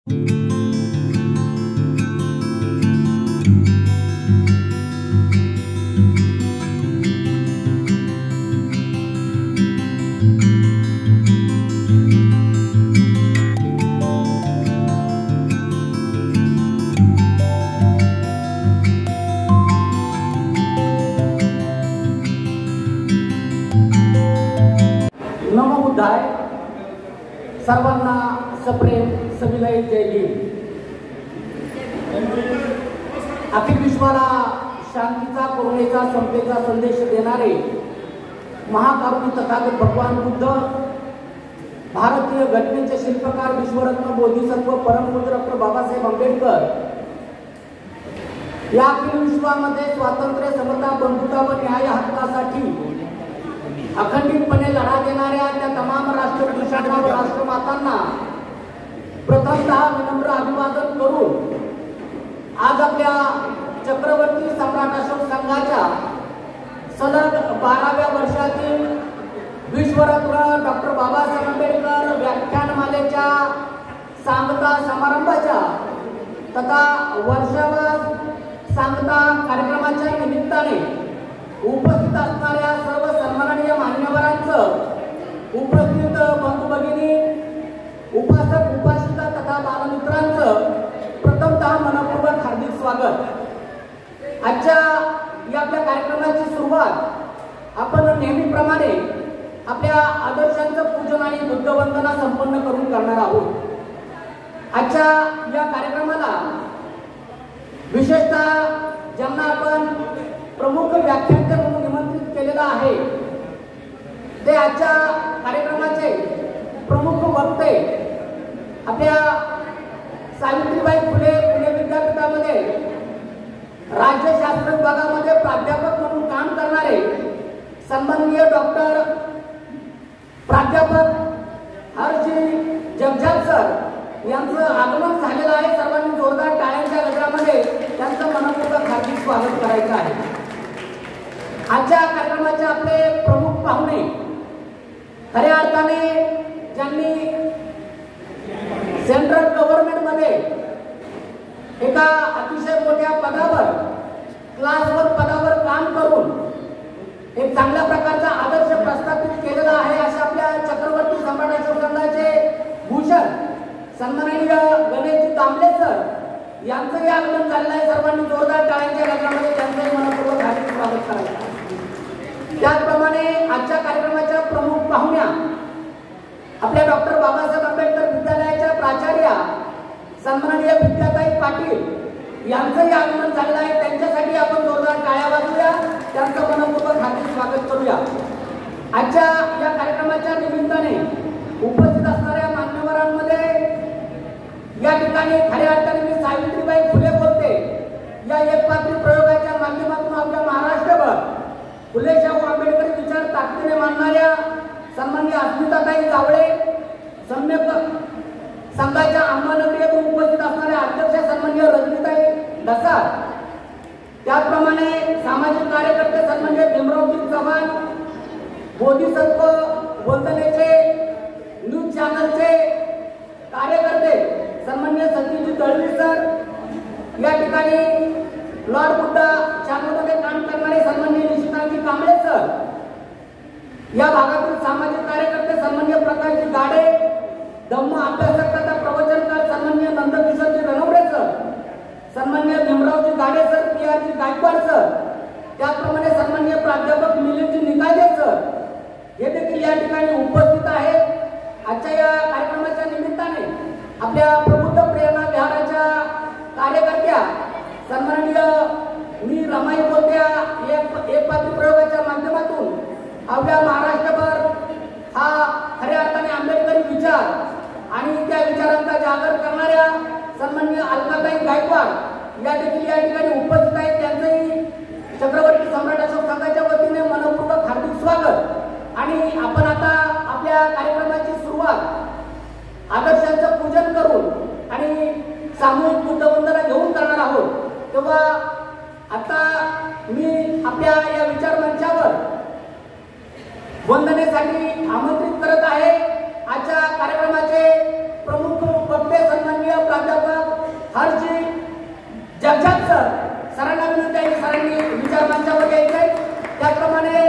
नमो बुद्धाय. सर्वांना सप्रेम सविनय जय भीम. अखिल विश्वाला शांतीचा करुणेचा समतेचा संदेश देणारे महाकारुणी तथागत भगवान बुद्ध, भारतीय घटनेचे शिल्पकार विश्वरत्न बोधिसत्व परमपूज्य डॉक्टर बाबासाहेब आंबेडकर या अखिल विश्वामध्ये स्वातंत्र्य, समता, बंधुता व न्याय हक्कासाठी अखंडितपणे लढा देणाऱ्या त्या तमाम राष्ट्रपुरुषांना व राष्ट्रमातांना प्रथमतः विनम्र अभिवादन करून आज आपल्या चक्रवर्ती सम्राट अशोक संघाच्या सलग 12व्या वर्षातील विश्वरत्न डॉक्टर बाबासाहेब आंबेडकर व्याख्यानमालेच्या सांगता समारंभाच्या तथा वर्षावर सांगता कार्यक्रमाच्या निमित्ताने उपस्थित असणाऱ्या सर्व सन्माननीय मान्यवरांचं, उपस्थित बंधू भगिनी, उपासक उपासिका तथा बालमित्रांचं प्रथमतः मनपूर्वक हार्दिक स्वागत. आजच्या या आपल्या कार्यक्रमाची सुरुवात आपण नेहमीप्रमाणे आपल्या आदर्शांचं पूजन आणि बुद्धवंदना संपन्न करून करणार आहोत. आजच्या या कार्यक्रमाला विशेषतः ज्यांना आपण प्रमुख व्याख्याते म्हणून निमंत्रित केलेला आहे ते आजच्या कार्यक्रमाचे प्रमुख वक्ते आपल्या सावित्रीबाई फुले पुणे विद्यापीठामध्ये राज्यशास्त्र विभागामध्ये प्राध्यापक म्हणून काम करणारे सन्माननीय डॉक्टर प्राध्यापक हर्षजी जगजात सर यांचं आगमन झालेलं आहे. सर्वांनी जोरदार टाळ्यांच्या गजरामध्ये त्यांचं मनपूर्वक हार्दिक स्वागत करायचं आहे. आजच्या कार्यक्रमाचे आपले प्रमुख पाहुणे खऱ्या अर्थाने ज्यांनी सेंट्रल गव्हर्नमेंटमध्ये एका अतिशय मोठ्या पदावर, क्लासवर पदावर काम करून एक चांगल्या प्रकारचा आदर्श प्रस्थापित केलेला आहे अशा आपल्या चक्रवर्ती सम्राट अशोक संघाचे भूषण सन्माननीय गणेशजी दामले सर यांचंही आगमन झालेलं आहे. सर्वांनी जोरदार टाळ्यांच्या गजरामध्ये त्यांचंही मनपूर्वक हार्दिक स्वागत करायचं. त्याचप्रमाणे आजच्या कार्यक्रमाच्या प्रमुख पाहुण्या आपल्या डॉक्टर बाबासाहेब आंबेडकर विद्यालयाच्या प्राचार्या सन्माननीय विद्याताई पाटील यांचंही आगमन झालेलं आहे. त्यांच्यासाठी आपण जोरदार टाळ्या वाजवूया, त्यांचं मनपूर्वक हार्दिक स्वागत करूया. आजच्या या कार्यक्रमाच्या निमित्ताने उपस्थित असणाऱ्या मान्यवरांमध्ये या ठिकाणी खऱ्या अर्थाने मी सावित्रीबाई फुले बोलते. या एकपात्री प्रयोगाच्या माध्यमातून आपल्या महाराष्ट्रभर फुले शाहू आंबेडकर विचार ताकदीने मांडणाऱ्या सन्माननीय अस्मिताताई जावळे, सम्यक संघाच्या अंबानगरीतून उपस्थित असणाऱ्या अध्यक्ष सन्माननीय रजनीताई डसार, त्याचप्रमाणे सामाजिक कार्यकर्ते सन्माननीय भीमरावजी चव्हाण, बोधिसत्व वंदनेचे न्यूज चॅनलचे कार्यकर्ते सन्माननीय सतीजी दळवी सर, या ठिकाणी लॉर्ड बुद्धा चॅनलमध्ये काम करणारे सन्माननीय निशिकांतजी कांबळे सर, या भागातील सामाजिक कार्यकर्ते सन्माननीय प्रकाशजी गाडे, धम्म अभ्यासक तथा प्रवचनकार सन्माननीय नंदकिशोरजी रणवडे सर, सन्माननीय भीमरावजी गाडे सर, पी.आर.जी गायकवाड सर, त्याचप्रमाणे सन्माननीय प्राध्यापक मिलिंदजी निकाळजे सर हे देखील या ठिकाणी उपस्थित आहेत. आजच्या या कार्यक्रमाच्या निमित्ताने आपल्या प्रबुद्ध प्रेरणा विहाराच्या कार्यकर्त्या सन्माननीय मी रमाई बोलत्या एक पात्री प्रयोगाच्या माध्यमातून आपल्या महाराष्ट्रभर हा खऱ्या अर्थाने आंबेडकरी विचार आणि त्या विचारांचा जागर करणाऱ्या सन्माननीय अलकाताई गायकवाड या देखील या ठिकाणी उपस्थित आहेत. त्यांचंही चक्रवर्ती सम्राट अशोक संघाच्या वतीने मनपूर्वक हार्दिक स्वागत. आणि आपण आता आपल्या कार्यक्रमाची सुरुवात आदर्शांचं पूजन करून आणि सामूहिक बुद्धवंदना घेऊन करणार आहोत. तेव्हा आता मी आपल्या या विचार मंचावर वंदनेसाठी आमंत्रित करत आहे आजच्या कार्यक्रमाचे प्रमुख वक्ते सन्माननीय विचार मंचावर यायचंय. त्याप्रमाणे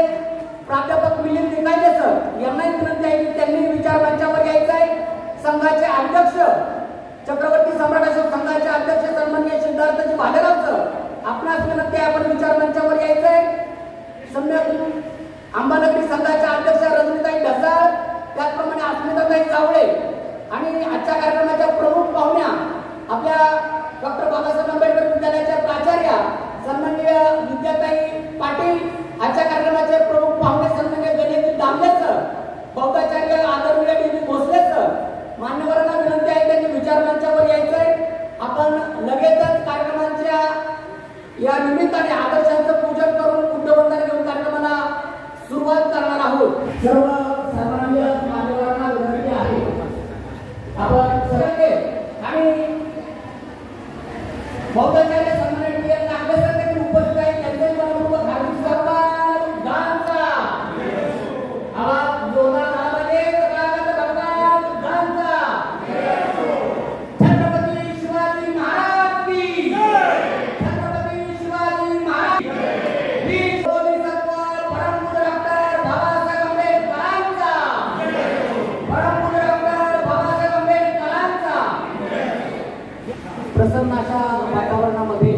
प्राध्यापक मिलिंद निकांजे सर यांनाही विनंती आहे की त्यांनी विचार मंचावर यायचंय. संघाचे अध्यक्ष चक्रवर्ती सम्राट अशोक संघाचे अध्यक्ष सन्माननीय सिद्धार्थजी भालेराव सर आपणास विनंती आहे आपण विचार मंचावर यायचंय. सम्यक अंबानगरी संघाचे अध्यक्ष रजनीताई ढसाळ, त्याचप्रमाणे अस्मिताताई चावळे आणि आजच्या कार्यक्रमाच्या प्रमुख पाहुण्या आपल्या डॉक्टर बाबासाहेब आंबेडकर विद्यालयाच्या प्राचार्या सन्माननीय विद्याताई पाटील, आजच्या कार्यक्रमाचे प्रमुख पाहुणे सन्माननीय गणेश दामले सर, बौद्धाचार्य आदरणीय डी भोसले सर, मान्यवरांना विनंती आहे त्यांनी विचार मंचावर यायचंय. आपण लगेचच कार्यक्रमाच्या या निमित्ताने आदर्शांचं पूजन करून बुद्धवंदना घेऊन कार्यक्रमाला सुरुवात करणार आहोत. सर्व सन्माननीय मान्यवरांना विनंती आहे आपण सगळे आणि बौद्धाचार्य सन्माननीय डी एन दामले सर देखील उपस्थित आहेत. त्यांचे मनपूर्वक हार्दिक स्वागत. गांचा आवाज जोरदार आवाजाने सगळ्यांना धन्यवाद. गांचा छत्रपती शिवाजी महाराज की जय. छत्रपती शिवाजी महाराज वीर बोधिसत्व परमपूज्य डॉक्टर बाबासाहेब आंबेडकरांचा परमपूज्य डॉक्टर बाबासाहेब आंबेडकरांचा. प्रसन्न अशा वातावरणामध्ये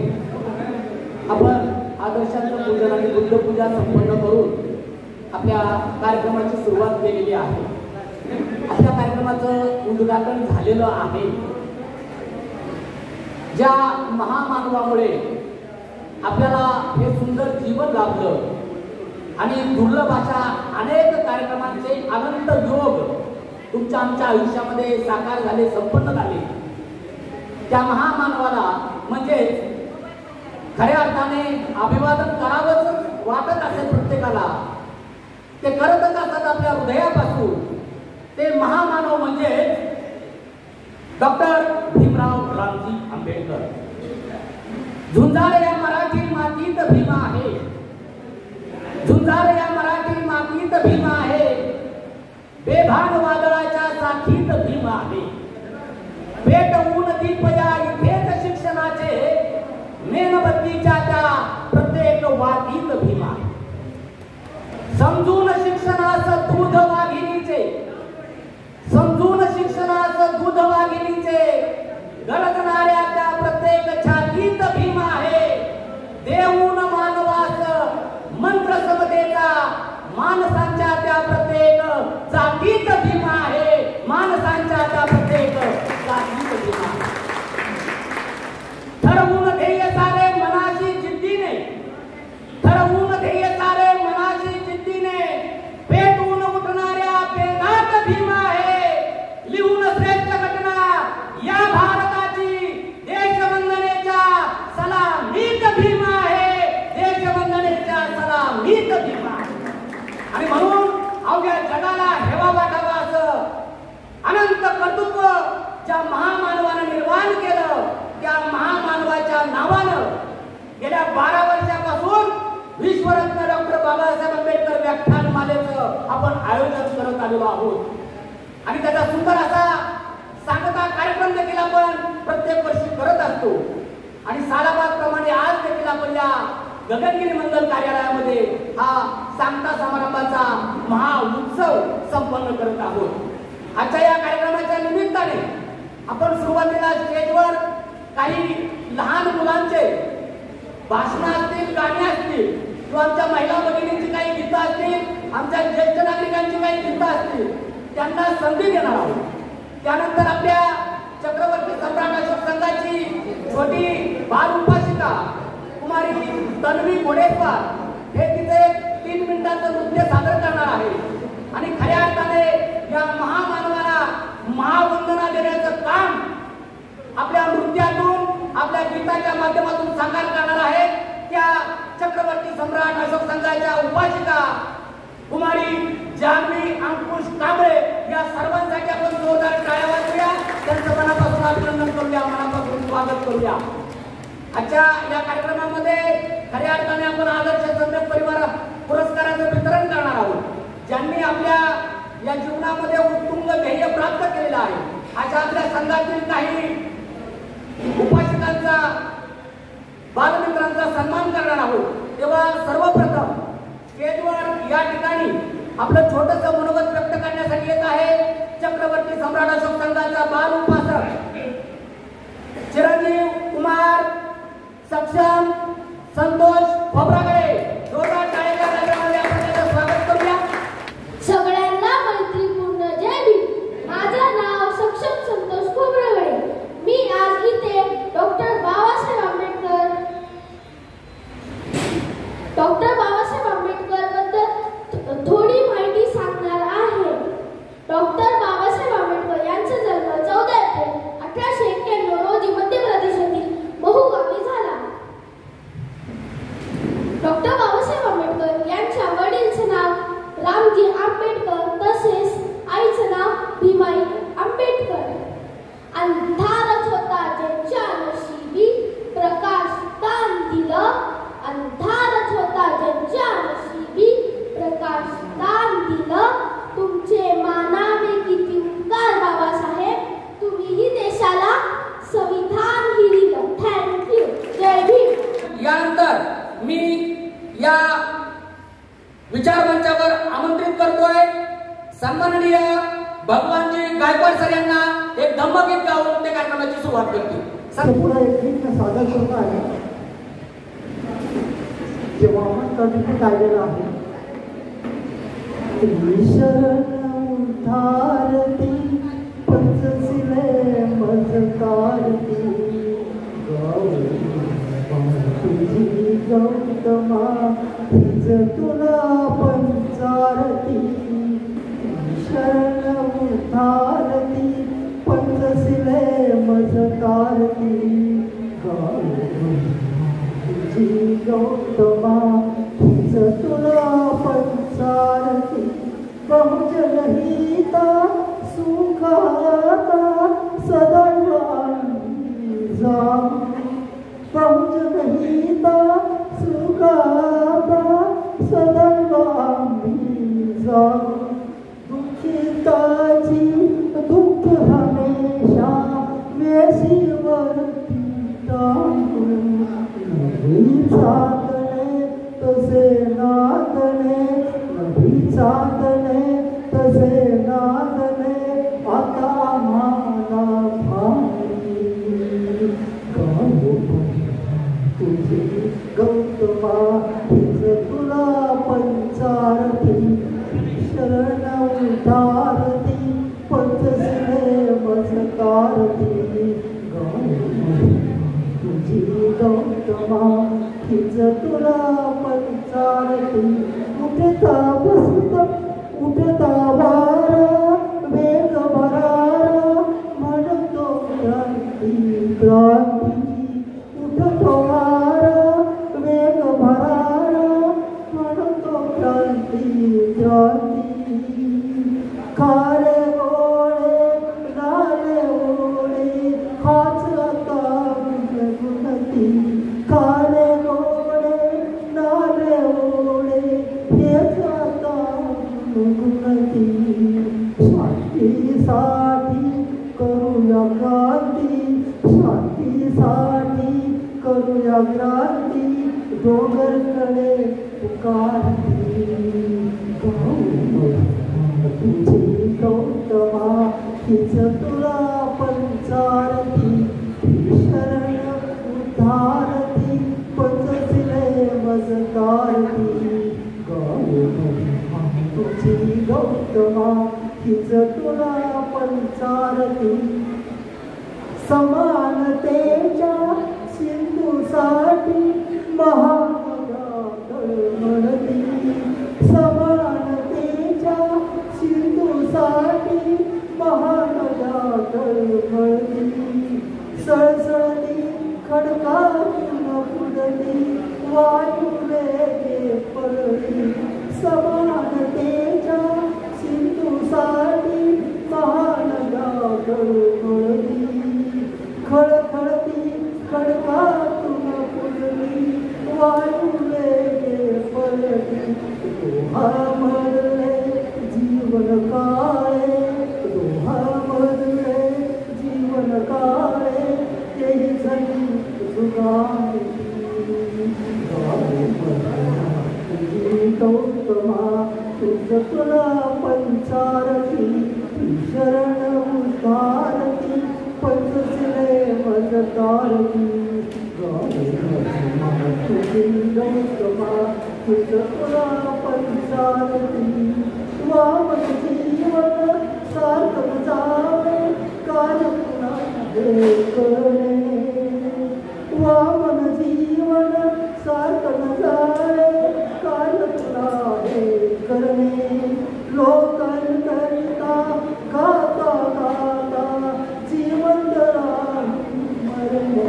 आपण आदर्शांचं पूजन आणि बुद्ध पूजा संपन्न करून आपल्या कार्यक्रमाची सुरुवात केलेली आहे. आपल्या कार्यक्रमाचं उद्घाटन झालेलं आहे. ज्या महामानवामुळे आपल्याला हे सुंदर जीवन लाभलं आणि दुर्लभ अशा अनेक कार्यक्रमांचे अनंत योग तुमच्या आमच्या आयुष्यामध्ये साकार झाले, संपन्न झाले, त्या महामानवाला म्हणजे खऱ्या अर्थाने अभिवादन करावंच वाटत असेल प्रत्येकाला. ते करतच असतात आपल्या हृदयापासून. ते महामानव म्हणजे डॉक्टर भीमराव रामजी आंबेडकर. झुंजार या मराठी मातीत भीमा आहे. झुंजार या मराठी मातीत भीमा आहे. बेभान वादळाच्या साथीत भीमा आहे. पेटवून दीप या इथेच शिक्षणाचे मेणबत्तीच्या त्या प्रत्येक वाटीत भीमा आहे. समजून शिक्षणास दूध वाघिणीचे, समजून शिक्षणास दूध वाघिणीचे गरजणाऱ्या त्या प्रत्येक छातीत भीमा आहे. देऊन मानवास मंत्र समतेचा माणसांच्या त्या प्रत्येक जातीत भीमा आहे. माणसांच्या त्या प्रत्येक जातीत भीमा आहे. ठरवून ध्येय सारे मनाशी जिद्दीने, ठरवून ध्येय सारे मनाशी जिद्दीने पेटून उठणाऱ्या पेनात भीमा आहे. लिहून श्रेष्ठ घटना या भारताची देशवंदनेच्या सलामीत भीमा आहे. देशवंदनेच्या सलामीत भीमा आहे. आणि म्हणून अवघ्या जगाला हेवा वाटावा असं अनंत कर्तृत्व ज्या महामानवानं निर्माण केलं, त्या महामानवाच्या नावानं गेल्या 12 वर्षापासून विश्वरत्न डॉक्टर बाबासाहेब आंबेडकर व्याख्यानमालेचं आपण आयोजन करत आलेलो आहोत. आणि त्याचा सुंदर असा सांगता कार्यक्रम देखील आपण प्रत्येक वर्षी करत असतो. आणि सालाबादप्रमाणे आज देखील आपण या गगनगिरी मंगल कार्यालयामध्ये हा सांगता समारंभाचा महाउत्सव संपन्न करत आहोत. आजच्या या कार्यक्रमाच्या निमित्ताने आपण सुरुवातीला स्टेजवर काही लहान मुलांचे भाषण असतील, गाणी असतील किंवा आमच्या महिला भगिनींची काही गीतं असतील, आमच्या ज्येष्ठ नागरिकांची काही गीतं असतील, त्यांना संधी देणार आहोत. त्यानंतर आपल्या चक्रवर्ती सम्राट अशोक संघाची छोटी बाल उपासिका कुमारी तन्वी घोडेस्वार हे तिथे 3 मिनिटांचं नृत्य सादर करणार आहे. आणि खऱ्या अर्थाने या महामानवाला महावंदना देण्याचं काम आपल्या नृत्यातून, आपल्या गीताच्या माध्यमातून साकार करणार आहे. त्या चक्रवर्ती सम्राट अशोक संघाच्या उपासिका कुमारी जान्हवी अंकुश कांबळे या सर्वांसाठी आपण जोरदार टाळ्या वाजवूया. त्यांचं मनापासून अभिनंदन करूया, मनापासून स्वागत करूया. आजच्या या कार्यक्रमामध्ये खऱ्या अर्थाने आपण आदर्श सम्यक परिवार पुरस्काराचं वितरण करणार आहोत. ज्यांनी आपल्या या जीवनामध्ये उत्तुंग ध्येय प्राप्त केलेलं आहे अशा आपल्या संघातील काही उपासिकांचा बालमित्रांचा सन्मान करणार आहोत। तेव्हा सर्वप्रथम स्टेजवर या ठिकाणी आपलं छोटंसं मनोगत व्यक्त करण्यासाठी येत आहे चक्रवर्ती सम्राट अशोक संघाचा बाल उपासक चिरंजीव कुमार सक्षम संतोष खोब्रागडे। जोरदार टाळ्या वाजवून आपण त्याचं स्वागत करूया। सगळ्यांना मैत्रीपूर्ण जय भीम। माझं नाव सक्षम संतोष खोब्रागडे। मी आज इथे डॉक्टर बाबासाहेब आंबेडकर बद्दल थोडी माहिती सांगणार आहे। डॉक्टर बाबासाहेब आंबेडकर यांचा जन्म 14 एप्रिल 1891 रोजी मध्य प्रदेशातील महू गावी झाला। डॉक्टर बाबासाहेब आंबेडकर यांच्या वडिलांचे नाव रामजी आंबेडकर तसेच आईचं नाव भीमाई आंबेडकर। अंधारच होता ज्यांच्या नशिबी प्रकाश दान दिलं, अंधारच होता ज्यांच्या नशिबी प्रकाश दान दिलं। तुमचे मानावे किती उपकार बाबासाहेब, तुम्हीही देशाला संविधान ही दिलं। थँक्यू, जय भीम। यानंतर मी या विचार मंचावर आमंत्रित करतोय सन्माननीय भगवानजी गायकवाड सर यांना एक धम्मगीत गाऊन ते कार्यक्रमाची सुरुवात करतील। पुढे एक गीत सादर करत आहे जेव्हा आपण कधी गायलेलं आहे शरण उद्धारती पंचशिले मजकारती तुझी गौतमा तिज तुला पंचारती शरण उद्धारती पंचशिले मजकारती तुझी गौतमा तिज तुला पंचारती बहुजनहिता सुखाता सदैव जाऊ बहुजनहिता सुखाता सदैव जाऊ दुःखिताची दुःख हमेशा वेशीवरती टाकू नभी चांदणे तसे नादणे नभी चांदणे तसे नादणे आता आम्हाला भारी गाऊ तुझी गौतमा हिच तुला पंचारती शरण उद्धारती पंचशिले मजकारती तुझी गौतमा हिच तुला पंचारती उठता बसता उठता वारा वेग भरारा म्हणतो क्रांती क्रांती उठतो वारा वेग भरारा म्हणतो क्रांती क्रांती खारे गोळे नाले ओळे हाच आता गुणती खारे गोळे नाले ओळे हेच आता गुणती शांतीसाठी करूया क्रांती शांतीसाठी करूया क्रांती डोंगरकडे पुकारती तुझी गौतमा हिच तुला पंचारती शरण उद्धारती पंचशिले मजकारती तुझी गौतमा हिच तुला पंचारती समानतेच्या सिंधूसाठी महानद्या तळमळती समानतेच्या सिंधूसाठी महानद्या तळमळती सळसळती खडकातून फुलली वायू वेगे पळली समानतेच्या सिंधूसाठी महानद्या तळमळती खळखळती खडकातून फुलली वायू वेगे पळली गौतमा तुझ तुला पंचारती शरण उतारती पंचशिले मजतारती तुझी गौतमा तुझ तुला पंचारती वामन जीवन सार्थक जावे काय पुन्हा हे करणे वामन जीवन सार्थक जावे काय पुन्हा हे करणे लोकांकरिता गाता गाता जीवन मरणे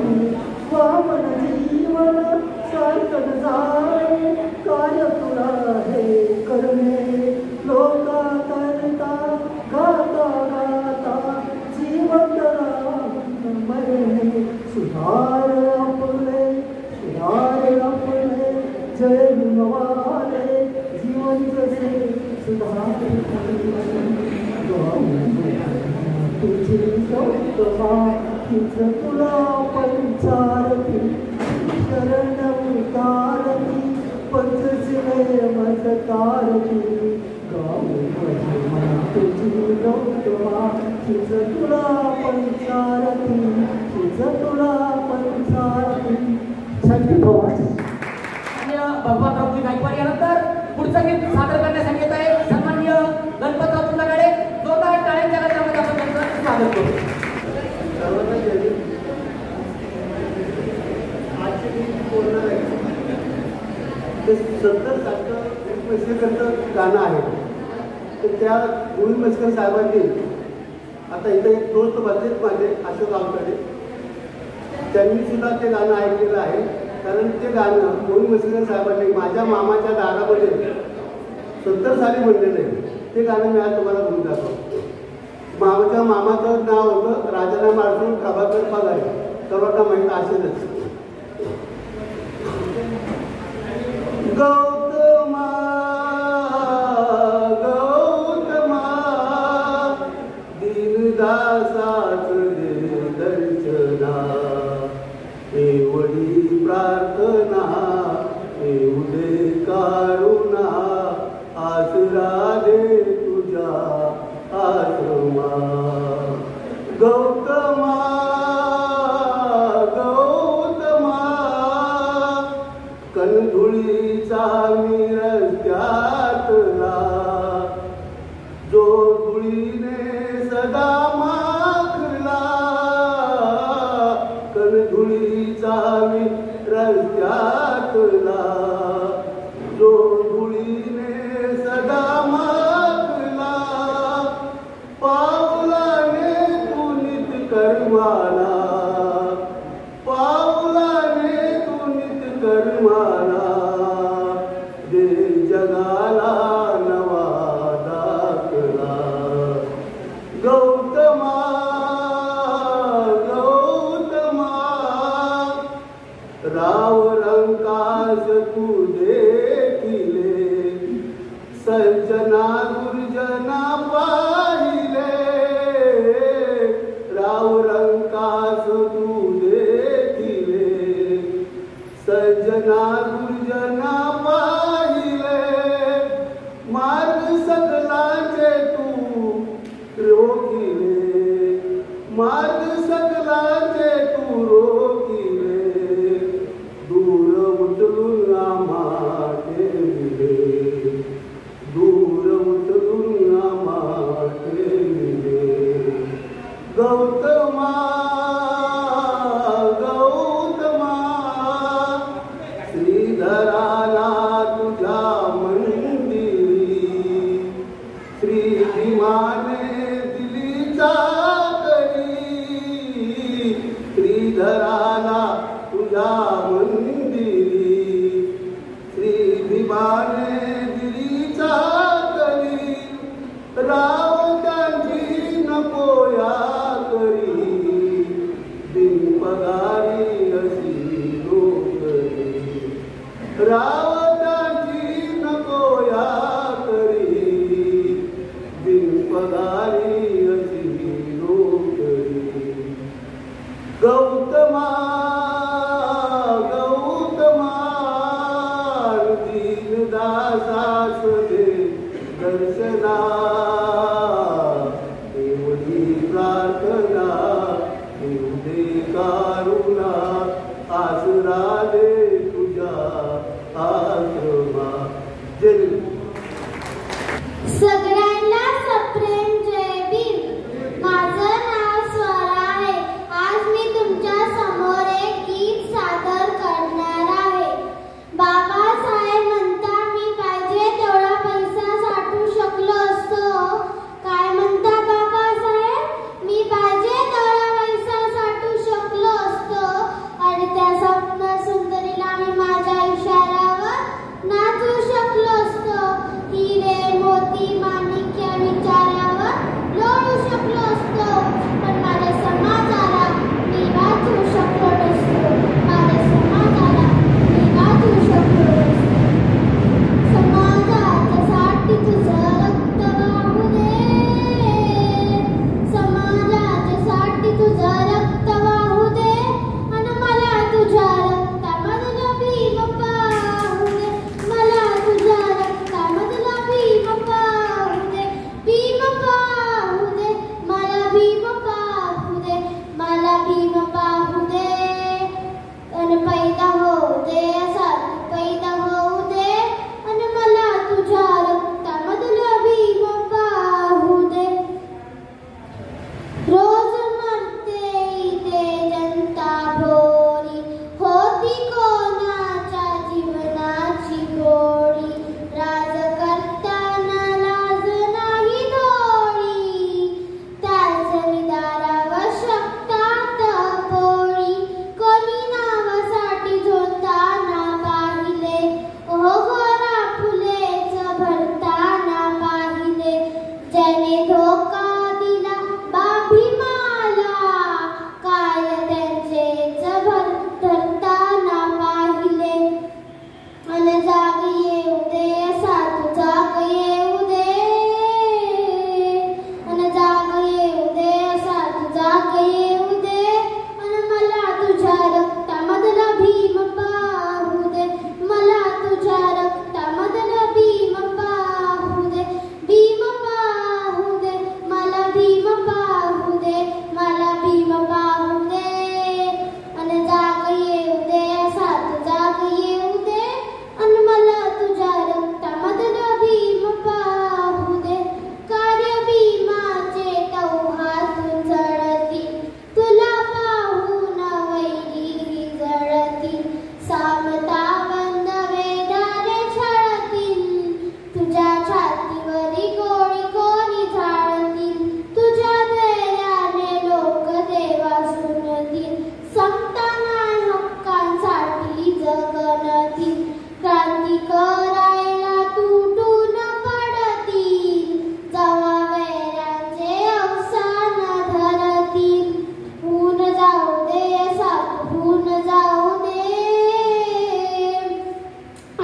वामन जीवन सार्थक जावे काय तुला हे करणे लोकांकरिता गाता गाता जीवन मरणे सुधार आपले जय गुणवाले जीवन जसे सुधार तुझी गौतमा तिच तुला पंचारती शरण उतारती पंचशिले मजतारती तुझी गौतमा तिच तुला पंचारती तिच तुला पंचारती. Thank you so much. Bhagwanraoji Gaikwad यानंतर पुढचं गीत सादर करण्यासाठी येत आहे सन्माननीय गणपतराव तुंगाडे. जोरदार टाळ्यांच्या गजरामध्ये आपण त्यांचं स्वागत करू. सर्वांना जय. आजचे गीत बोलणार आहे ते 70 म्हैसेकरचं गाणं आहे. तर त्या गोविंद म्हैसेकर साहेबांनी आता इथे एक दोस्त बसलेत माझे अशोक गावकडे त्यांनी सुद्धा ते गाणं ऐकलेलं आहे. कारण ते गाणं गोविंद म्हैसेकर साहेबांनी माझ्या मामाच्या दारामध्ये 70 साली म्हणलेलं आहे. ते गाणं मी आज तुम्हाला बोलून दाखवतो. माझ्या मामाचं नाव होतं राजाराम आडसूळ प्रभाकर पगारे. सर्वांना माहीत असेलच. गौतमा गौतमा दीनदासाच दे दर्शना एवढी प्रार्थना येऊ दे कारुणा आसरा दे तुझ्या आश्रमा. गौतमा गौतमा कणधुळीचा मी रस्त्यातला जो धुळीने सदा माखला कणधुळीचा मी रस्त्यातला जो धुळीने सदा माखला पावलाने तू नित कर्माला पावलाने तू नित कर्माला दे जगाला नवा दाखला. गौतमा गौतमा राव रंकास तू देखिले सज्जना दुर्जना पाहिले राव रंकास तू देखिले सज्जना दुर्जना पाहिले मार्ग सकलाचे तू रोखिले मार्ग सकलाचे तू रोखिले दूर उचलून आम्हा ठेविले दूर उचलून शाश्वते दर्शना देवनी प्रार्थना देऊ दे कारुणा आसरा दे तुझ्या आश्रमा जय सगळ्यांना सप्रेम जय भीम. माझं नाव स्वरा आहे. आज मी तुमच्या समोर एक गीत सादर करणार आहे. बाबासाहेब म्हणता मी पाहिजे तेवढा पैसा साठवू शकलो असतो. काय म्हणता बाबासाहेब? मी पाहिजे तेवढा पैसा साठवू शकलो असतो आणि त्या स्वप्न सुंदरीला मी माझ्या इशाऱ्यावर नाचू शकलो असतो. हिरे मोती माणिक्य विचारावर लोळू शकलो असतो. पण माझ्या समाजाला मी वाचू शकलो नसतो. माझ्या समाजाला मी वाचू शकलो नसतो. समाजाच्यासाठी तुझं रक्त वाहू दे. समाजाच्यासाठी तुझं रक्त वाहू दे आणि मला तुझ्या रक्तामधलं भीम पाहू दे. मला तुझ्या रक्तामधला भीम पाहू दे. भीम पाहू दे. मला भीम पाहू दे. मला भीम पाहू दे. आणि पैदा होऊ दे असा पैदा होऊ दे आणि मला तुझ्या रक्तामधला भीम पाहू दे. रोज मरते इथे जनता भोरी होती कोणाच्या जीवनाची गोडी. राजकर्त्यांना लाज नाही डोळी. त्याच निदारावर शकतात पोळी. कोणी नावासाठी झोताना पाहिले. ओघोरा फुलेच भरताना पाहिले. ज्याने धोका दिला बाभीमाला कायद्याचेच धरताना पाहिले. अन जाग येऊ दे असा तू जाग येऊ दे. अन जाग येऊ दे असा तू जाग येऊ दे. अन मला तुझ्या रक्तामधला भीम पाहू दे. मला तुझ्या रक्तामधला भीम पाहू दे. भीम पाहू दे. मला भीम पाहू दे. मला भीम पाहू दे. अन जाग येऊ दे असा तू जाग येऊ दे. अन मला तुझ्या रक्तामधला भीम पाहू दे. कार्य भीमाचे तौहातून जळतील. तुला पाहून वैरी जळतील. सामता बंद वेदाने छळतील. तुझ्या छातीवरी गोळी कोणी झाडतील. तुझ्या दैर्याने लोक देवा सुनतील. समता नाही हक्कांसाठी जगणतील. क्रांती करायला तुटून पडतील. जवा वैराचे अवसान धरतील. होऊन जाऊ दे असा होऊन जाऊ दे.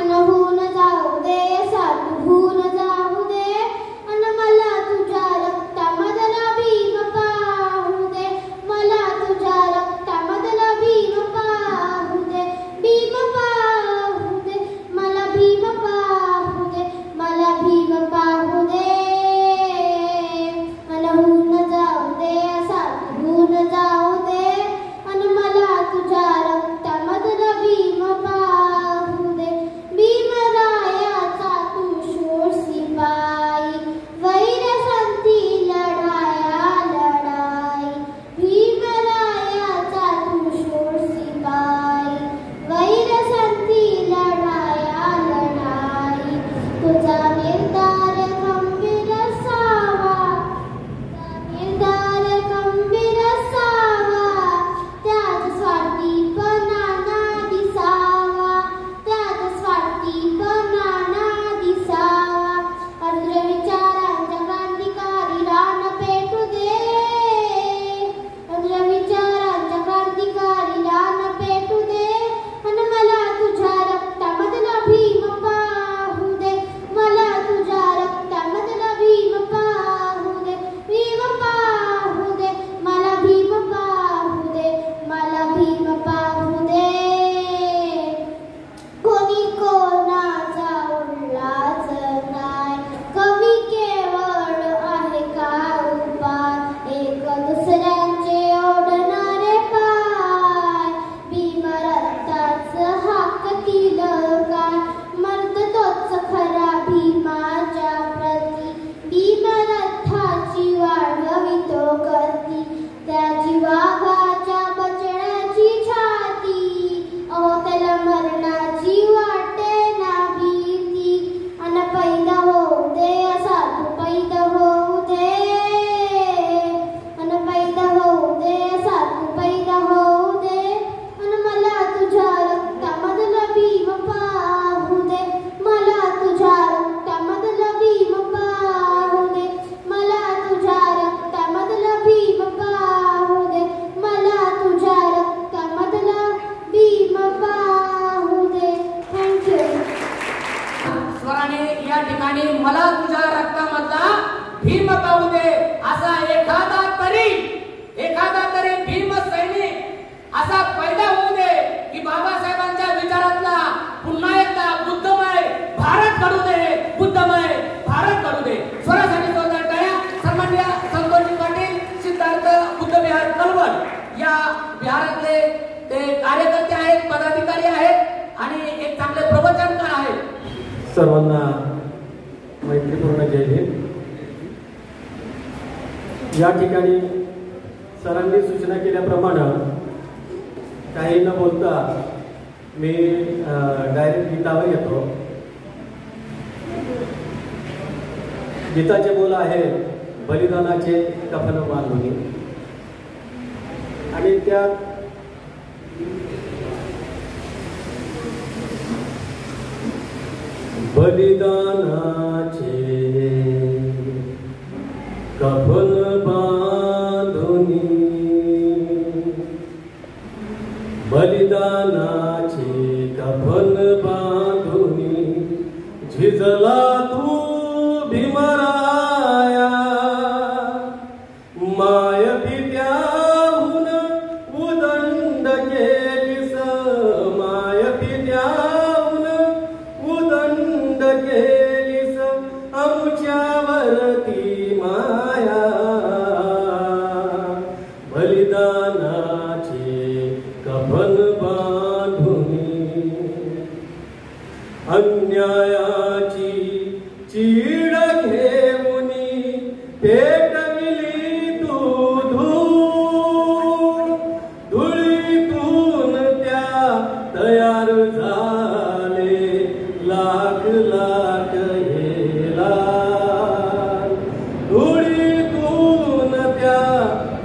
अन होऊन जाऊ दे असा होऊन जाऊ दे. अन मला तुझ्या रक्तामधला भीम पाहू दे. मला तुझ्या रक्तामधला भीम पाहू दे. भीम पाहू दे. मला भीम पाहू दे. मला भीम पाहू दे. अन होऊन जाऊ दे असा होऊन जाऊ दे. अन मला तुझ्या रक्तामधला भीम पाहू दे. भीमरायाचा तू शूर सिपाई. वैरसंती लढाया लढाई. भीमरायाचा तू शूर सिपाई. वैरसंती लढाया लढाई. तुझा निर्धार खंबीर असावा. निर्धार खंबीर असावा. त्यात स्वार्थीपणा ना दिसावा. त्यात स्वार्थीपणा ना दिसावा. अर्ध्य विचारांच्या क्रांतिकारी रान पेटू दे. अर्ध्य विचारांच्या क्रांतिकारी रान पेटू दे. अन मला तुझ्या रक्तामधला भीम पाहू दे. मला आणि या ठिकाणी मला तुझ्या रक्तामधला भीम पाहू दे असा एखादा तरी भीम सैनिक असा पैदा होऊ दे की बाबासाहेबांच्या विचारातला पुन्हा एकदा बुद्धमय भारत घडू दे स्वरासाठी जोरदार टाळ्या. सन्माननीय संतोषजी पाटील सिद्धार्थ बुद्ध विहार कलवड या विहारातले ते कार्यकर्ते आहेत, पदाधिकारी आहेत आणि एक चांगले प्रवचनकार आहेत. सर्वांना मैत्रीपूर्ण जय हिंद. या ठिकाणी सरांनी सूचना केल्याप्रमाणे काही न बोलता मी डायरेक्ट गीतावर येतो. गीताचे बोल आहे बलिदानाचे कफन बांधुनी आणि त्या बलिदानाचे कफन बांधुनी बलिदानाचे कफन बांधुनी झिजला तू भीमराया माय पित्याहून उदंड केलीस माय पित्याहून उदंड केलीस आमच्यावरती माया बलिदानाचे कफन बांधुनी अन्यायाची चीड घेऊनी पेटविली तू धूळ धुळीतून त्या तयार झाले लाख लाख हेला धुळीतून त्या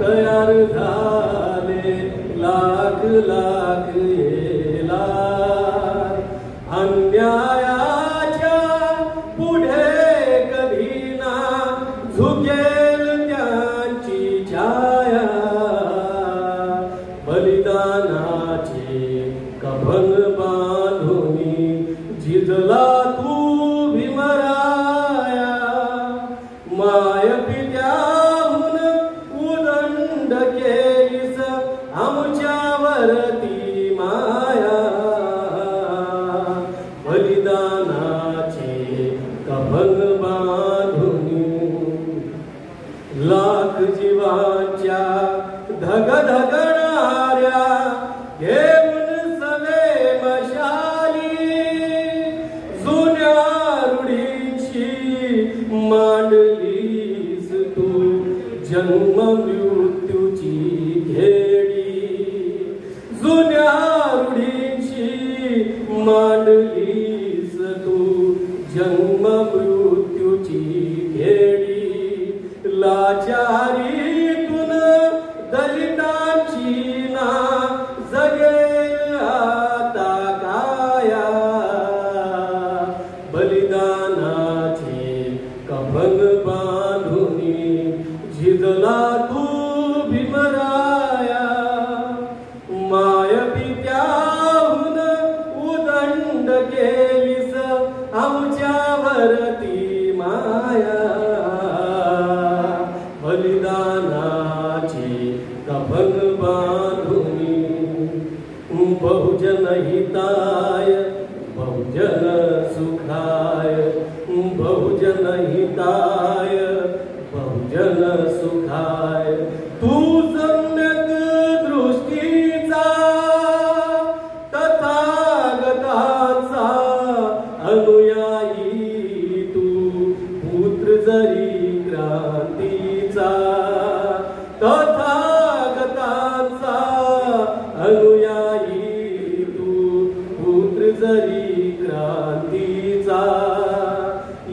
तयार झाले लाख लाख हेला अन्यायाच्या पुढे कधी ना झुकेल त्यांची छाया बलिदानाचे कफन बांधुनी झिजला तू भीमराया माय पित्याहून उदंड केलीस आमच्यावरती माया बलिदानाचे कफन बांधुनी लाख जीवांच्या धगधगणाऱ्या घेऊन सवे मशाली जुन्या रूढींची मांडलीस तू जन्म मृत्यूची घेडी जुन्या रूढींची मांडलीस तू जन्म मृत्यूची घेडी लाचारीतून दलितांची ना जगेल आता काया बलिदानाचे कफन बांधुनी झिजला तू भीमराया माय पित्याहून उदंड केलीस आमच्यावरती माया बलिदानाचे कफन बांधुनी बहुजन हिताय बहुजन सुखाय बहुजन हिताय बहुजन सुखाय तू सम्यक दृष्टीचा तथागताचा अनुयायी तू पुत्र जरी क्रांतीचा तथागताचा अनुयायी तू पुत्र जरी क्रांतीचा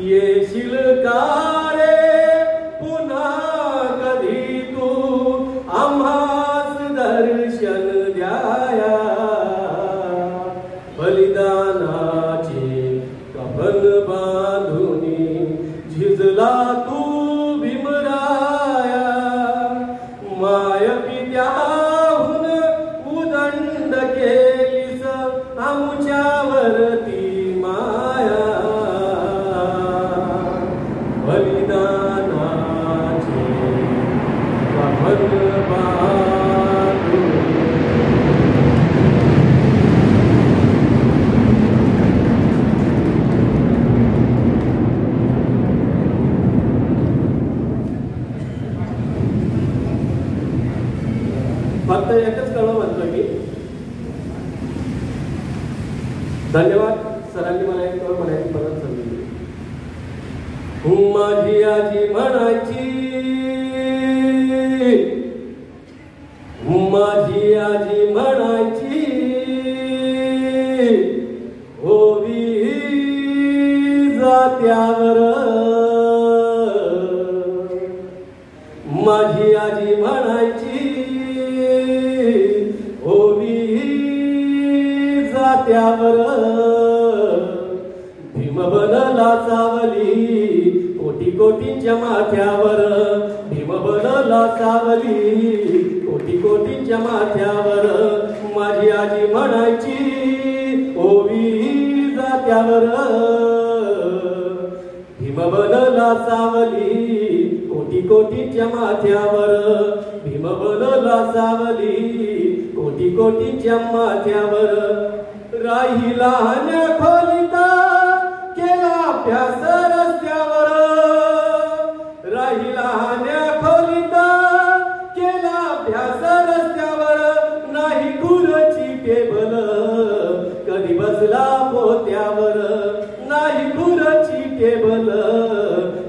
येशील का रे पुन्हा कधी तू आम्हास दर्शन द्याया बलिदानाचे कफन बांधुनी झिजला तू भीमराया माय पित्याहून उदंड केलीस आमच्यावरती माया फक्त एकच कळव म्हणतो मी, धन्यवाद सरांनी मला एक कळव म्हणायची परत संधी दिली. माझी आजी म्हणायची, माझी आजी म्हणायची, ओवी जात्यावर. माझी आजी म्हणायची, ओवी जात्यावर. भीम बनला सावली कोटी कोटींच्या माथ्यावर. भीम बनला सावली कोटी कोटींच्या माथ्यावर. माझी आजी म्हणायची, ओवी जात्यावर. भीम बनला सावली कोटी कोटींच्या माथ्यावर. भीम बनला सावली कोटी कोटींच्या माथ्यावर. राहिला हन्या खोलीता केला अभ्यास रस्त्यावर. राहिला हन्या खोलीता केला अभ्यास रस्त्यावर. नाही खुर्ची टेबल कधी बसला पोत्यावर. नाही खुर्ची टेबल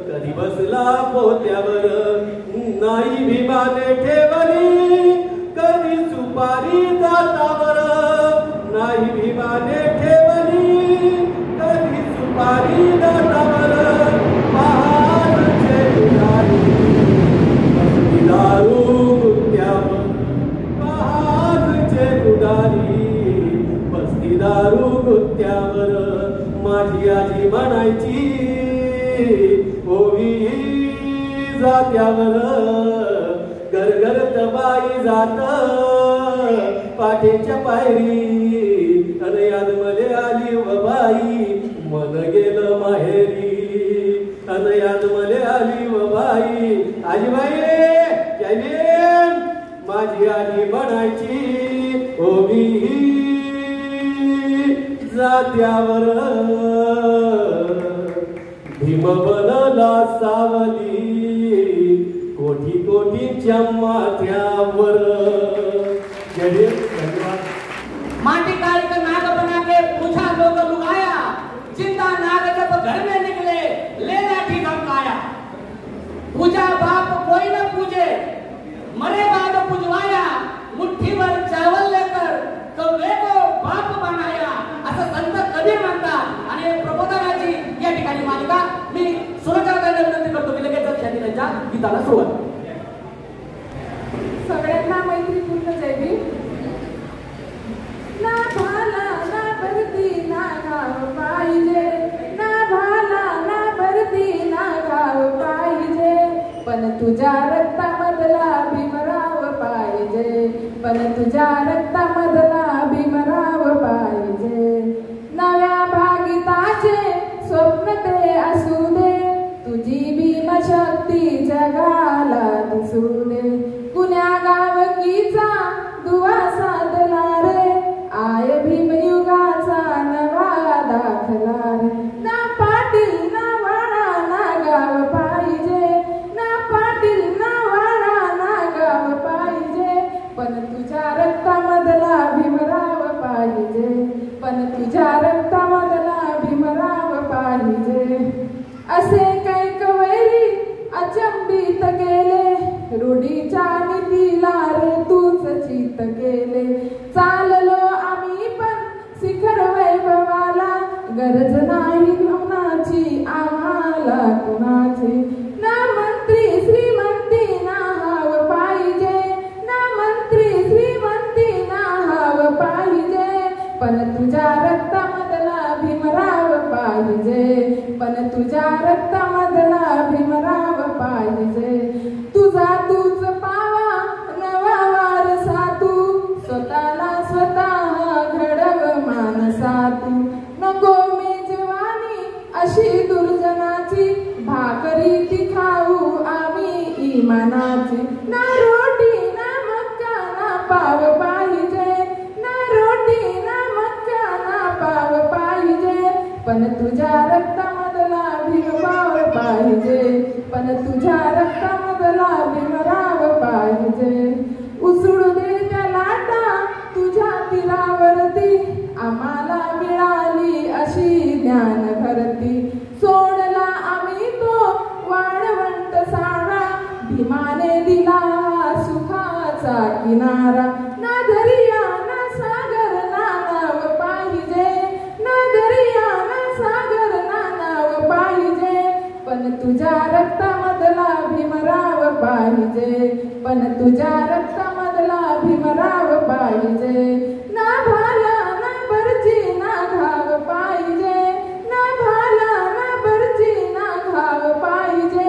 कधी बसला पोत्यावर. नाही भीमाने ठेवली कधी सुपारी दातावर. नाही भीमाने ठेवली कधी सुपारी दातावर. पहाडचे उडाली बसती दारू गुत्त्यावर. पहाडचे उडाली बसती दारू गुत्त्यावर. माझी आजी म्हणायची, ओवी जात्यावर. गरगरत बाई जात पाठीच्या पायरी. अनयाद मले आली व बाई मन गेलं माहेरी. अनयाद मले आली व बाई. आजीबाई जय भीम. माझी आजी म्हणायची, ओवी जात्यावर. भीम बनला सावली कोटी कोटीच्या माथ्यावर. धन्यवाद. माटी काल का नाग बना के पूछा लोग लुगाया. जिंदा नाग जब घर में निकले ले लाठी धमकाया. पूजा बाप कोई न पूजे मरे बाद पुजवाया. मुट्ठीभर चावल लेकर कौवे को बाप बनाया. असं संत कबीर म्हणतात. आणि प्रबोधनाची या ठिकाणी मालिका मी सुरक्षा करण्याची विनंती करतो की लगेच त्यांच्या गीताला सुरुवात. सगळ्यांना मैत्रीपूर्ण जय भीम. ना भाला ना भरती ना गाव पाहिजे. ना भाला ना भरती ना गाव पाहिजे. पण तुझ्या रक्तामधला भीमराव पाहिजे. पण तुझ्या रक्तामधला भीमराव पाहिजे. नव्या भागिताचे स्वप्न ते असू दे. तुझी भीमशक्ती जगाला दिसू दे. कुण्या गावकीचा दुवा साधला रे. आय भीमयुगाचा नवा दाखला रे. ना पाटील ना वाडा ना गाव पाहिजे. ना पाटील ना वाडा ना गाव पाहिजे. पण तुझ्या रक्तामधला भीमराव पाहिजे. पण तुझ्या रक्तामधला भीमराव पाहिजे. असे कैक वैरी अचंबित केले. रूढीच्या नीतीला रे तूच चित केले. चाललो आम्ही पण शिखर वैभवाला. गरज नाही कुणाची आम्हाला कुणाची. ना मंत्री श्रीमंती ना हाव पाहिजे. ना मंत्री श्रीमंती ना हाव पाहिजे. पण तुझ्या रक्तामधला भीमराव पाहिजे. पण तुझ्या रक्तामधला भीमराव पाहिजे. तुझा तूच पावा नवा वारसा तू. स्वतःला स्वतः घडव मानसा तू. नको मेजवानी अशी दुर्जनाची. भाकरी ती खाऊ आम्ही इमानाची. ना रोटी ना मक्का ना पाव पाहिजे. ना रोटी ना मक्का ना पाव पाहिजे. पण तुझ्या रक्तामधला भीमराव पाहिजे. पण तुझ्या रक्तामधला भीमराव पाहिजे. उसळू दे त्याला तुझ्या रक्तामधला भीमराव पाहिजे, पण तुझ्या रक्तामधला भीमराव पाहिजे. ना भाला ना बर्ची ना घाव पाहिजे, ना भाला ना बर्ची ना घाव पाहिजे,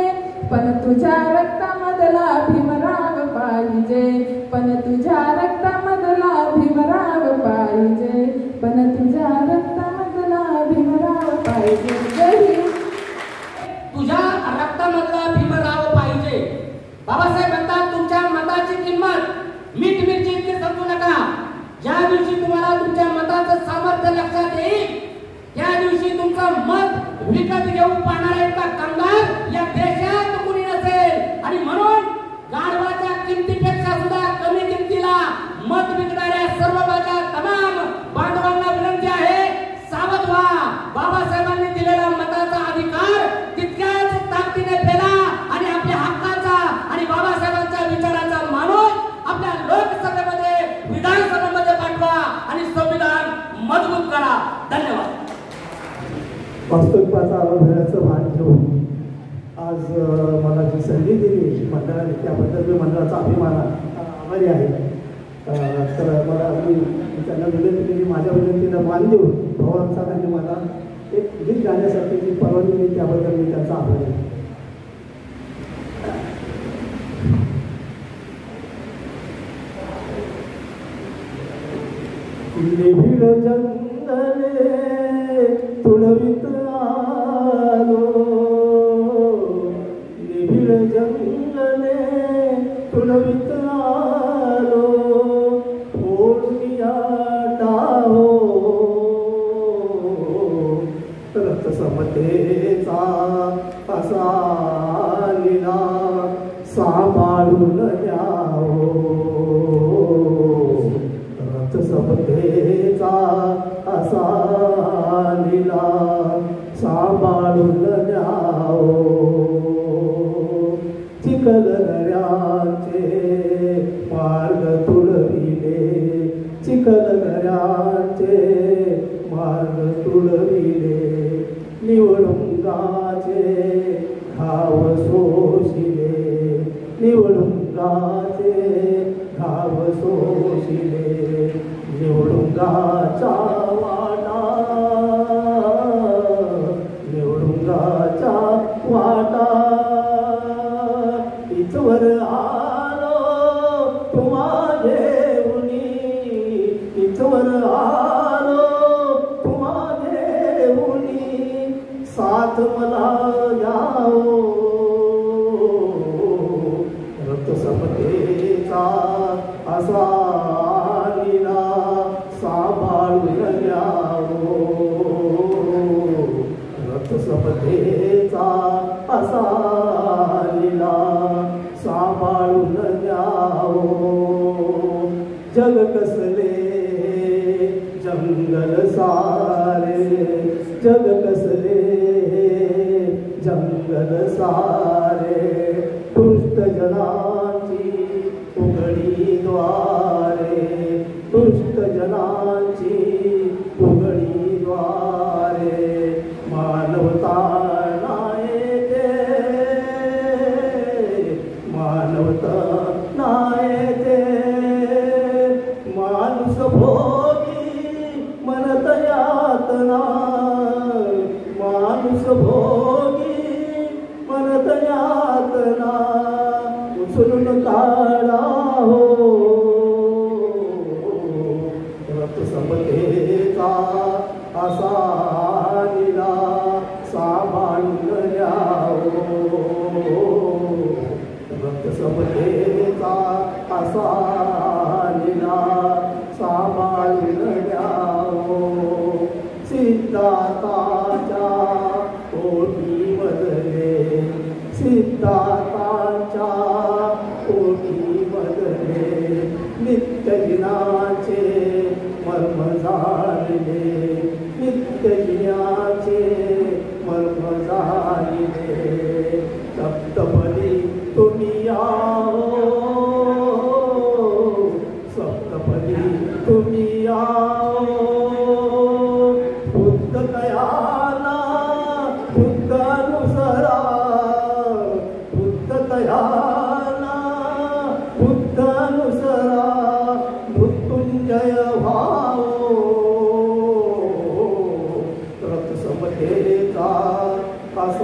पण तुझ्या रक्तामधला भीमराव पाहिजे, पण तुझ्या रक्तामधला भीमराव पाहिजे, पण तुझ्या रक्तामधला भीमराव पाहिजे. जय हिंद. तुझ्या रक्तामधला भीमराव पाहिजे. बाबासाहेब म्हणतात तुमच्या मताची किंमत मीठ मिरची इतकी समजू नका. ज्या दिवशी तुम्हाला तुमच्या मताचं सामर्थ्य लक्षात येईल त्या दिवशी तुमचं मत विकत घेऊ पाहणारा इतका कामगार या देशात कुणी नसेल. आणि म्हणून गाढवाच्या किमतीपेक्षा सुद्धा कमी किमतीला मत विकणाऱ्या सर्व माझ्या तमाम बांधवांना विनंती आहे, सावध व्हा. बाबासाहेबांनी दिलेला मताचा अधिकार तितक्याच ताकदीने पेला आणि आपल्या हक्काचा आणि बाबासाहेबांच्या विचाराचा माणूस आपल्या लोकसभेमध्ये विधानसभेमध्ये पाठवा आणि संविधान मजबूत करा. धन्यवाद. वास्तविकताचा अनुभवाचं भान घेऊन आज मला जी संधी दिली मंडळाने त्याबद्दल मी मंडळाचा आभारी आहे. तर मला मी त्यांना विनंती केली, माझ्या विनंतीला मान देऊन भगवान साहेबांनी मला एक गीत गाण्यासाठी जी परवानगी दिली त्याबद्दल मी त्यांचा आभारी आहे. निबिड जंगले तुळवीत आलो, निबिड जंगले तुळवीत आलो, फोडूया टाहो रक्तसमतेचा असा लीला सांभाळून यावो, रक्तसमतेचा असा लीला सांभाळून द्यावो. चिखलदऱ्याचे मार्ग तुळविले, चिखलदऱ्याचे मार्ग तुळविले, निवडुंगाचे घाव सोशिले, निवडुंगाचे घाव सोशिले, निवडुंगाचा वाटा, निवडुंगाचा वाटा, इथवर आलो तुम्हा घेऊनी, इथवर आलो तुम्हा घेऊनी, साथ मला द्यावो, रक्तसमतेचा असा लीला सांभाळून द्यावो, रक्तसमतेचा असा लीला सांभाळून द्यावो. जग कसले जंगल सारे, जग कसले जंगल सारे, दुष्ट जनाची उघडी द्वारे, दुष्ट जनाची उघडी द्वारे, मानवता नायते, मानवता नायते, माणूस भोगी मनत यातना, माणूस भोगी मनत यातना, उचलून काढा हो रक्तसमते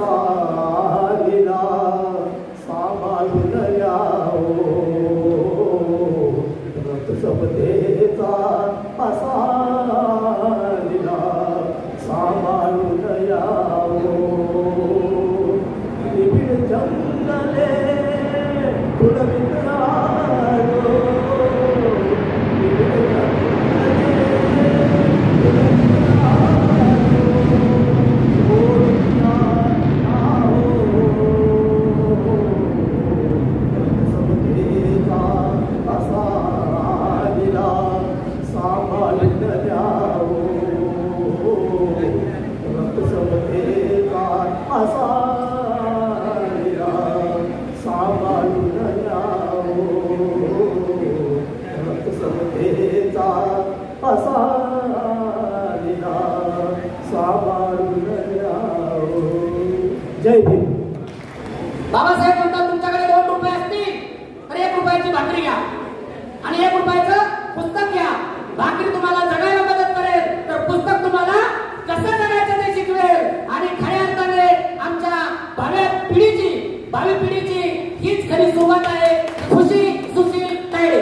लीला सांभाळून यावो समतेचा असा लीला सांभाळून यावो निबिड जंगले फुलवितरालो निबिड जय भीम. बाबासाहेब म्हणतात तुमच्याकडे 2 रुपये असतील तर 1 रुपयाची भाकरी घ्या आणि 1 रुपयाचं पुस्तक घ्या. भाकरी तुम्हाला जगायला मदत करेल तर पुस्तक तुम्हाला कसं जगायचं ते शिकवेल. आणि खऱ्या अर्थाने आमच्या भावी पिढीची हीच खरी सुरुवात आहे. खुशी सुशील तायडे.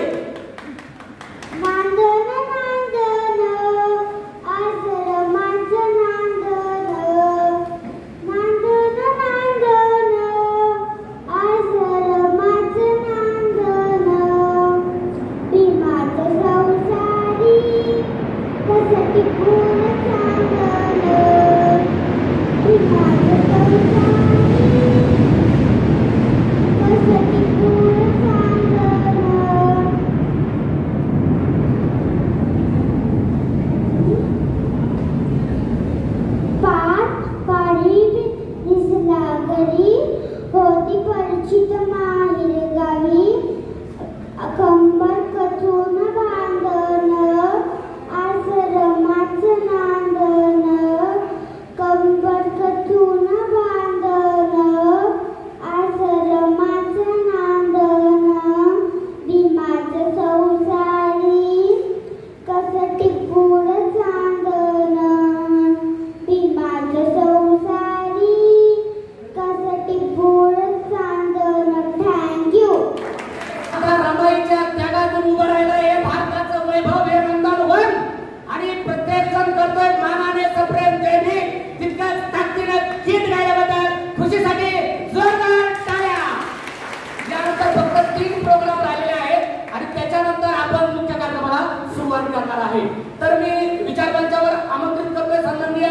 तर मी विचारमंचावर आमंत्रित करतोय सन्माननीय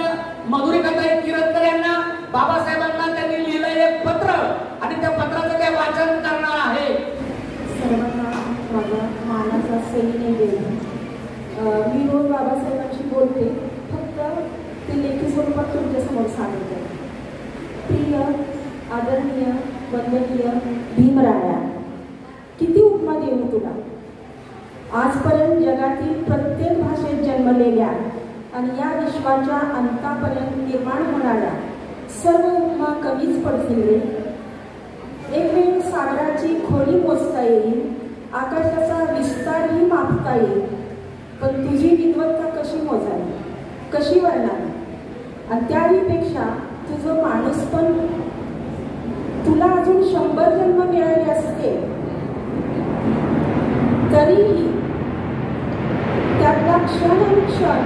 मधुरिकाताई किरतकर यांना. बाबासाहेबांना त्यांनी लिहिलं एक पत्र आणि त्या पत्राचं ते वाचन करणार आहे. सर्वांना माझा मानाचा सैन्य मी रोज बाबासाहेबांशी बोलते, फक्त ते लेखी स्वरूपात तुमच्यासमोर सांगते. प्रिय आदरणीय वंदनीय भीमराया, किती उपमा देऊ तुला. आजपर्यंत जगातील प्रत्येक भाषेत जन्मलेल्या आणि या विश्वाच्या अंतापर्यंत निर्माण होणाऱ्या सर्व उपमा कमीच पडतील रे. एक वेळ सागराची खोली मोजता येईल, आकाशाचा विस्तारही मापता येईल, पण तुझी विद्वत्ता कशी मोजावी, कशी वर्णावी. आणि त्याहीपेक्षा तुझं माणूसपण, तुला अजून 100 जन्म मिळाले असते तरीही त्यातला क्षण आणि क्षण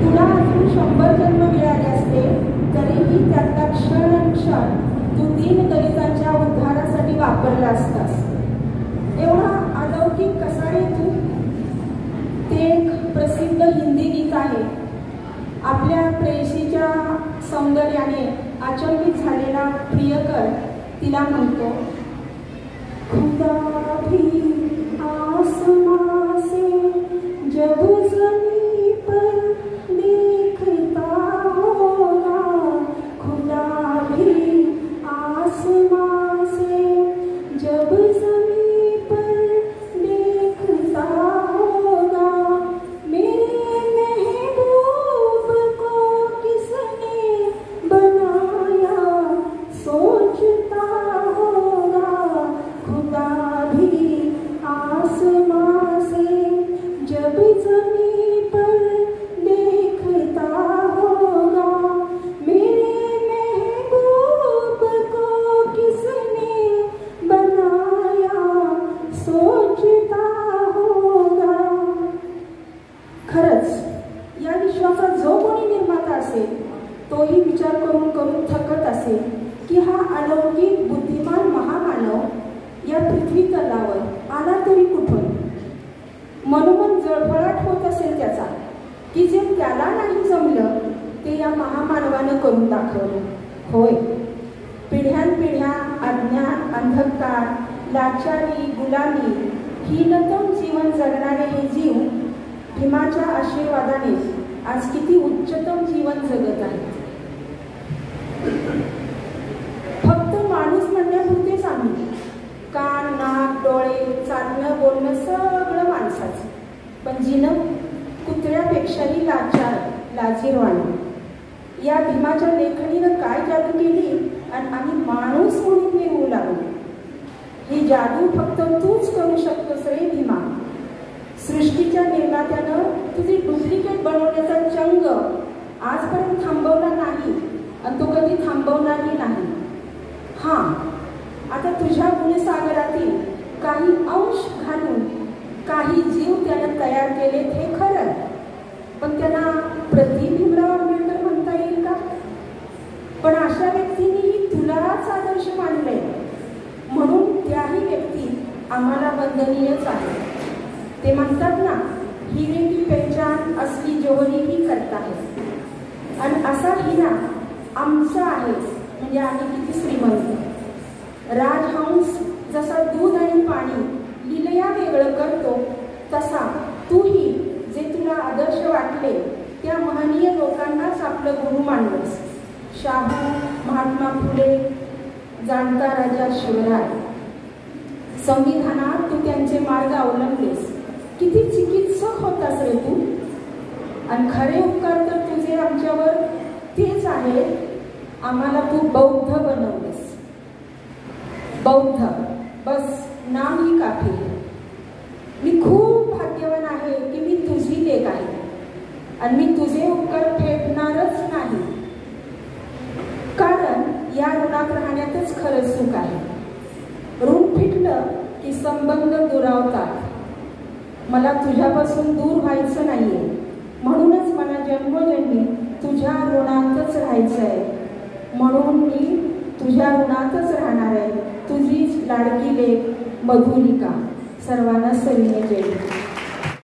तुला अजून 100 जन्म मिळाले असते तरीही त्यातला क्षण आणि क्षण तू दीनदलितांच्या उद्धारासाठी वापरला असतास. एवढा अलौकिक कसा रे तू. ते एक प्रसिद्ध हिंदी गीत आहे. आपल्या प्रेयसीच्या सौंदर्याने अचंबित झालेला प्रियकर तिला म्हणतो, खुदा भी आसमां से जब ज़मीं पर देखता होगा, खुदा भी आसमां से जब ज़मीं पर देखता होगा, मेरे महबूब को किसने बनाया सोचता होगा, खुदा भी आसमां से जब खरंच या विश्वाचा जो कोणी निर्माता असेल तोही विचार करून करून थकत असेल की हा अलौकिक बुद्धिमान महामानव या पृथ्वी तलावर आला तरी कुठून. मनोमन जळफळाट होत असेल त्याचा की जे त्याला नाही जमलं ते या महामानवानं करून दाखवलं. होय, पिढ्यानपिढ्या अज्ञान, अंधकार, लाचारी, गुलामी, हीनतम जीवन जगणारे हे जीव भीमाच्या आशीर्वादाने आज किती उच्चतम जीवन जगत आहेत. फक्त माणूस म्हणण्यापुरतेच आम्ही कान, नाक, डोळे, चालणं, बोलणं सगळं माणसाचं, पण जिनं कुत्र्यापेक्षाही लाचार, लाजीरवाणी. या भीमाच्या लेखणीनं काय जादू केली आणि आम्ही माणूस म्हणून मिरवू लागलो. ही जादू फक्त तूच करू शकतोस रे भीमा. सृष्टीच्या निर्मात्यानं तुझी डुप्लिकेट बनवण्याचा चंग आजपर्यंत थांबवला नाही आणि तो कधी थांबवणारही नाही. हां, आता तुझ्या गुणसागरातील काही अंश घालून काही जीव त्यानं तयार केलेत हे खरं, पण त्यांना भीमराव आंबेडकर म्हणता येईल का? पण अशा व्यक्तींनी तुलाच आदर्श मानले म्हणून त्याही व्यक्ती आम्हाला वंदनीयच आहे. ते म्हणतात ना, हिरे की पहचान असली जोहरी ही करता है. आणि असा हिरा आमचा आहे म्हणजे आम्ही किती श्रीमंत. राजहंस जसा दूध आणि पाणी लिलया वेगळं करतो तसा तूही जे तुला आदर्श वाटले त्या महनीय लोकांनाच आपलं गुरु मानलंस. शाहू, महात्मा फुले, जाणता राजा शिवराय. संविधानात तू त्यांचे मार्ग अवलंबलेस. किती चिकित्सक होतास रे तू. आणि खरे उपकार तर तुझे आमच्यावर तेच आहे, आम्हाला तू बौद्ध बनवलेस. बौद्ध बस नाम ही काफी. मी खूप भाग्यवान आहे की मी तुझी लेक आहे आणि मी तुझे उपकार फेडणारच नाही, कारण या ऋणात राहण्यातच खरं सुख आहे. ऋण फिटलं की संबंध दुरावतात. मला तुझ्यापासून दूर व्हायचं नाहीये, म्हणूनच मला जन्मोजन्मी तुझ्या ऋणातच राहायचं आहे. म्हणून मी तुझ्या ऋणातच राहणार आहे. तुझीच लाडकी लेक मधुलिका. सर्वांना सविनय जय.